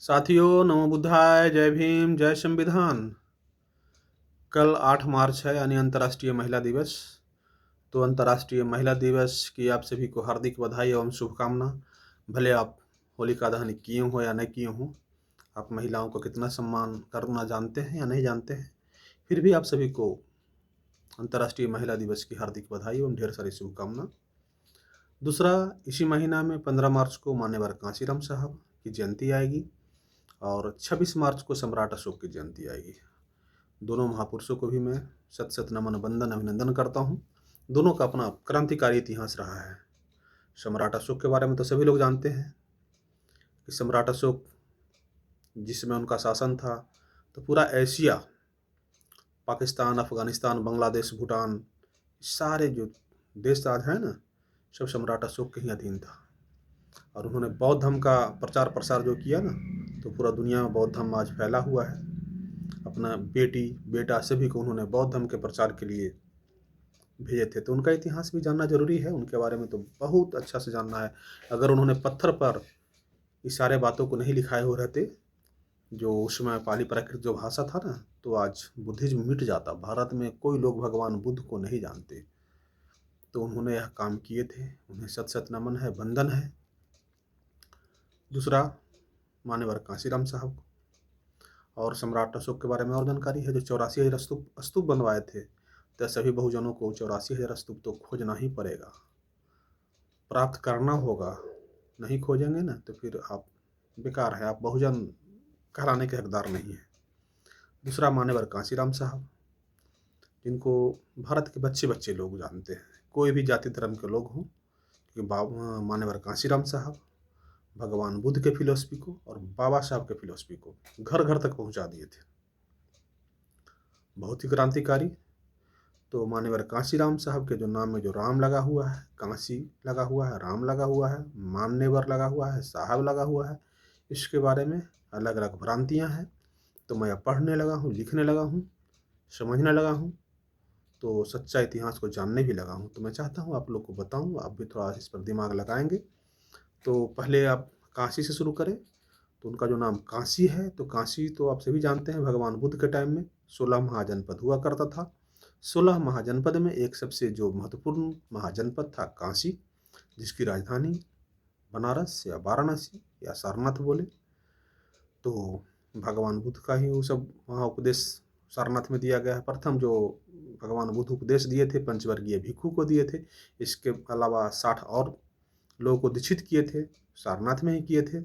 साथियों, नमो बुद्धाय, जय भीम, जय संविधान। कल 8 मार्च है यानी अंतर्राष्ट्रीय महिला दिवस। तो अंतर्राष्ट्रीय महिला दिवस की आप सभी को हार्दिक बधाई एवं शुभकामना। भले आप होलिका दहन किए हो या नहीं किए हो, आप महिलाओं को कितना सम्मान करना जानते हैं या नहीं जानते हैं, फिर भी आप सभी को अंतर्राष्ट्रीय महिला दिवस की हार्दिक बधाई एवं ढेर सारी शुभकामना। दूसरा, इसी महीना में 15 मार्च को मान्यवर कांशीराम साहब की जयंती आएगी और 26 मार्च को सम्राट अशोक की जयंती आएगी। दोनों महापुरुषों को भी मैं शत शत नमन वंदन अभिनंदन करता हूँ। दोनों का अपना क्रांतिकारी इतिहास रहा है। सम्राट अशोक के बारे में तो सभी लोग जानते हैं कि सम्राट अशोक जिसमें उनका शासन था तो पूरा एशिया, पाकिस्तान, अफगानिस्तान, बांग्लादेश, भूटान, सारे जो देश आज हैं ना, सब सम्राट अशोक के ही अधीन था। और उन्होंने बौद्ध धर्म का प्रचार प्रसार जो किया ना, तो पूरा दुनिया में बौद्ध धर्म आज फैला हुआ है। अपना बेटी बेटा सभी को उन्होंने बौद्ध धर्म के प्रचार के लिए भेजे थे। तो उनका इतिहास भी जानना जरूरी है, उनके बारे में तो बहुत अच्छा से जानना है। अगर उन्होंने पत्थर पर इस सारे बातों को नहीं लिखाए हो रहते, जो उसमें पाली प्राकृत जो भाषा था ना, तो आज बुद्धिज्म मिट जाता। भारत में कोई लोग भगवान बुद्ध को नहीं जानते। तो उन्होंने यह काम किए थे, उन्हें शत शत नमन है, वंदन है। दूसरा, मान्यवर कांशीराम साहब और सम्राट अशोक के बारे में और जानकारी है। जो 84,000 स्तूप बनवाए थे, तो सभी बहुजनों को 84,000 स्तूप तो खोजना ही पड़ेगा, प्राप्त करना होगा। नहीं खोजेंगे ना तो फिर आप बेकार है, आप बहुजन कहलाने के हकदार नहीं है। दूसरा, मान्यवर कांशीराम साहब, जिनको भारत के बच्चे बच्चे लोग जानते हैं, कोई भी जाति धर्म के लोग हों, क्योंकि मान्यवर कांशीराम साहब भगवान बुद्ध के फिलॉसफी को और बाबा साहब के फिलॉसफी को घर घर तक पहुंचा दिए थे। बहुत ही क्रांतिकारी। तो मान्यवर कांशीराम साहब के जो नाम में जो राम लगा हुआ है, कांसी लगा हुआ है, राम लगा हुआ है, मान्यवर लगा हुआ है, साहब लगा हुआ है, इसके बारे में अलग अलग भ्रांतियां हैं। तो मैं पढ़ने लगा हूँ, लिखने लगा हूँ, समझने लगा हूँ, तो सच्चा इतिहास को जानने भी लगा हूँ। तो मैं चाहता हूँ आप लोग को बताऊँ, आप भी थोड़ा इस पर दिमाग लगाएंगे। तो पहले आप काशी से शुरू करें। तो उनका जो नाम काशी है, तो काशी तो आप सभी जानते हैं, भगवान बुद्ध के टाइम में 16 महाजनपद हुआ करता था। 16 महाजनपद में एक सबसे जो महत्वपूर्ण महाजनपद था काशी, जिसकी राजधानी बनारस या वाराणसी या सारनाथ बोले। तो भगवान बुद्ध का ही वो सब वहाँ उपदेश सारनाथ में दिया गया है। प्रथम जो भगवान बुद्ध उपदेश दिए थे, पंचवर्गीय भिक्षु को दिए थे। इसके अलावा 60 और लोगों को दीक्षित किए थे, सारनाथ में ही किए थे।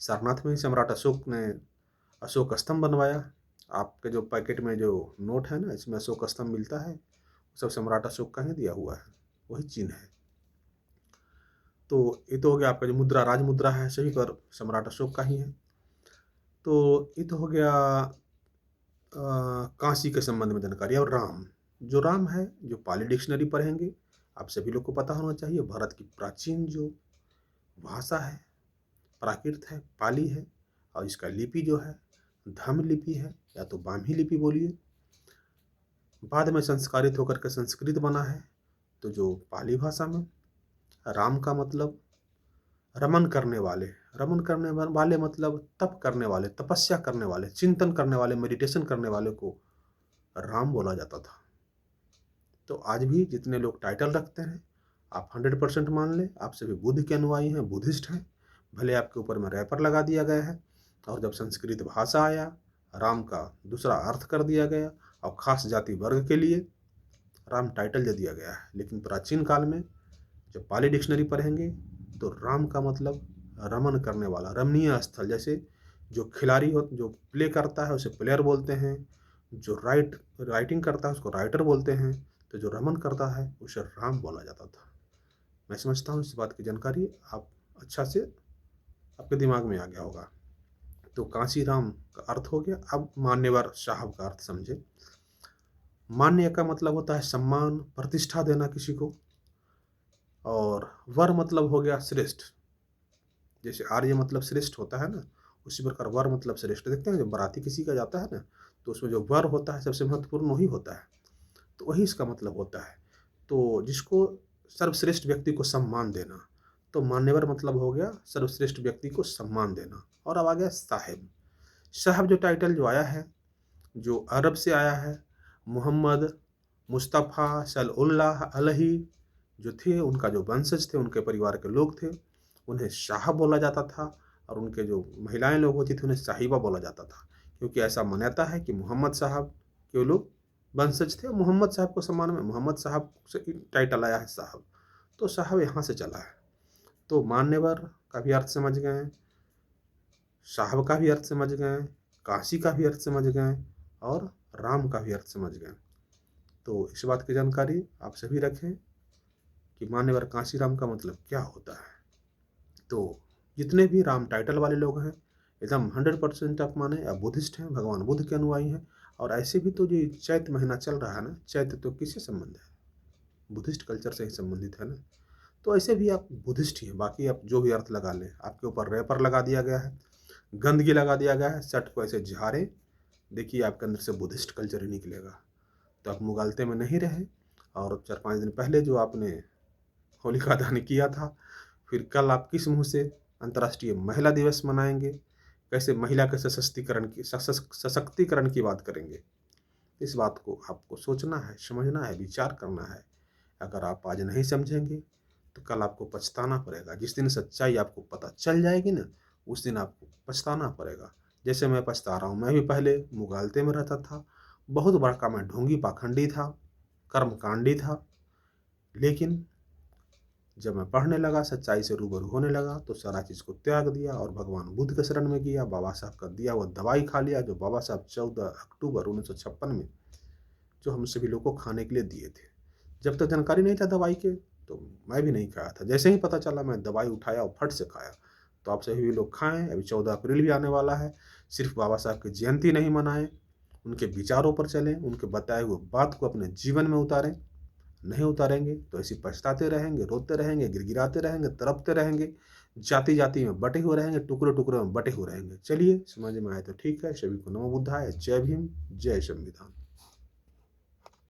सारनाथ में ही सम्राट अशोक ने अशोक स्तंभ बनवाया। आपके जो पैकेट में जो नोट है ना, इसमें अशोक स्तंभ मिलता है, सब सम्राट अशोक का ही दिया हुआ है, वही चिन्ह है। तो ये तो हो गया आपका जो मुद्रा, राज मुद्रा है, सभी पर सम्राट अशोक का ही है। तो ये तो हो गया काशी के संबंध में जानकारी। और राम, जो राम है, जो पाली डिक्शनरी पढ़ेंगे, आप सभी लोग को पता होना चाहिए, भारत की प्राचीन जो भाषा है, प्राकृत है, पाली है, और इसका लिपि जो है धम्म लिपि है, या तो ब्राह्मी लिपि बोलिए। बाद में संस्कारित होकर के संस्कृत बना है। तो जो पाली भाषा में राम का मतलब रमन करने वाले, रमन करने वाले मतलब तप करने वाले, तपस्या करने वाले, चिंतन करने वाले, मेडिटेशन करने वाले को राम बोला जाता था। तो आज भी जितने लोग टाइटल रखते हैं, आप 100% मान लें, आप सभी बुद्ध के अनुयायी हैं, बुद्धिस्ट हैं। भले आपके ऊपर में रैपर लगा दिया गया है, और जब संस्कृत भाषा आया, राम का दूसरा अर्थ कर दिया गया, और खास जाति वर्ग के लिए राम टाइटल दे दिया गया है। लेकिन प्राचीन काल में जब पाली डिक्शनरी पढ़ेंगे, तो राम का मतलब रमन करने वाला, रमणीय स्थल। जैसे जो खिलाड़ी हो, जो प्ले करता है उसे प्लेयर बोलते हैं, जो राइटिंग करता है उसको राइटर बोलते हैं, तो जो रमन करता है उसे राम बोला जाता था। मैं समझता हूँ इस बात की जानकारी आप अच्छा से आपके दिमाग में आ गया होगा। तो कांशी राम का अर्थ हो गया। अब मान्यवर साहब का अर्थ समझे। मान्य का मतलब होता है सम्मान, प्रतिष्ठा देना किसी को, और वर मतलब हो गया श्रेष्ठ। जैसे आर्य मतलब श्रेष्ठ होता है ना, उसी प्रकार वर मतलब श्रेष्ठ। देखते हैं जब बाराती किसी का जाता है ना, तो उसमें जो वर होता है सबसे महत्वपूर्ण वही होता है, तो वही इसका मतलब होता है। तो जिसको सर्वश्रेष्ठ व्यक्ति को सम्मान देना, तो मान्यवर मतलब हो गया सर्वश्रेष्ठ व्यक्ति को सम्मान देना। और अब आ गया साहिब। साहब जो टाइटल जो आया है, जो अरब से आया है, मोहम्मद मुस्तफ़ा सल्लल्लाहु अलैहि जो थे, उनका जो वंशज थे, उनके परिवार के लोग थे, उन्हें शाह बोला जाता था। और उनके जो महिलाएं लोग होती थी उन्हें साहिबा बोला जाता था, क्योंकि ऐसा मान्यता है कि मोहम्मद साहब के लोग वंशज थे। मोहम्मद साहब को सम्मान में मोहम्मद साहब से टाइटल आया है साहब, तो साहब यहाँ से चला है। तो मान्यवर का भी अर्थ समझ गए, साहब का भी अर्थ समझ गए, काशी का भी अर्थ समझ गए, और राम का भी अर्थ समझ गए। तो इस बात की जानकारी आप सभी रखें कि मान्यवर कांशीराम का मतलब क्या होता है। तो जितने भी राम टाइटल वाले लोग हैं, एकदम 100% आप माने या बुद्धिस्ट हैं, भगवान बुद्ध के अनुयायी हैं। और ऐसे भी तो जो चैत्र महीना चल रहा है ना, चैत्र तो किससे संबंध है, बुद्धिस्ट कल्चर से ही संबंधित है ना। तो ऐसे भी आप बुद्धिस्ट ही हैं। बाकी आप जो भी अर्थ लगा लें, आपके ऊपर रैपर लगा दिया गया है, गंदगी लगा दिया गया है, शर्ट को ऐसे झाड़े, देखिए आपके अंदर से बुद्धिस्ट कल्चर ही निकलेगा। तो आप मुगालते में नहीं रहे। और 4-5 दिन पहले जो आपने होलिका दहन किया था, फिर कल आप किस मुँह से अंतर्राष्ट्रीय महिला दिवस मनाएंगे, कैसे महिला के सशक्तिकरण की बात करेंगे। इस बात को आपको सोचना है, समझना है, विचार करना है। अगर आप आज नहीं समझेंगे तो कल आपको पछताना पड़ेगा। जिस दिन सच्चाई आपको पता चल जाएगी ना, उस दिन आपको पछताना पड़ेगा। जैसे मैं पछता रहा हूँ, मैं भी पहले मुगालते में रहता था, बहुत बड़ा मैं ढोंगी पाखंडी था, कर्मकांडी था। लेकिन जब मैं पढ़ने लगा, सच्चाई से रूबरू होने लगा, तो सारा चीज़ को त्याग दिया और भगवान बुद्ध के शरण में गया। बाबा साहब का दिया वो दवाई खा लिया, जो बाबा साहब 14 अक्टूबर 1956 में जो हम सभी लोग को खाने के लिए दिए थे। जब तक जानकारी नहीं था दवाई के, तो मैं भी नहीं खाया था। जैसे ही पता चला, मैं दवाई उठाया और फट से खाया। तो आप सभी लोग खाएं। अभी 14 अप्रैल भी आने वाला है। सिर्फ बाबा साहब की जयंती नहीं मनाएं, उनके विचारों पर चलें, उनके बताए हुए बात को अपने जीवन में उतारें। नहीं उतारेंगे तो ऐसे पछताते रहेंगे, रोते रहेंगे, गिड़गिड़ाते रहेंगे, तड़पते रहेंगे, जाति जाति में बटे हुए रहेंगे, टुकड़े टुकड़े में बटे हुए रहेंगे। चलिए, समझ में आए तो ठीक है। सभी को नमो बुद्धाय, जय भीम, जय संविधान।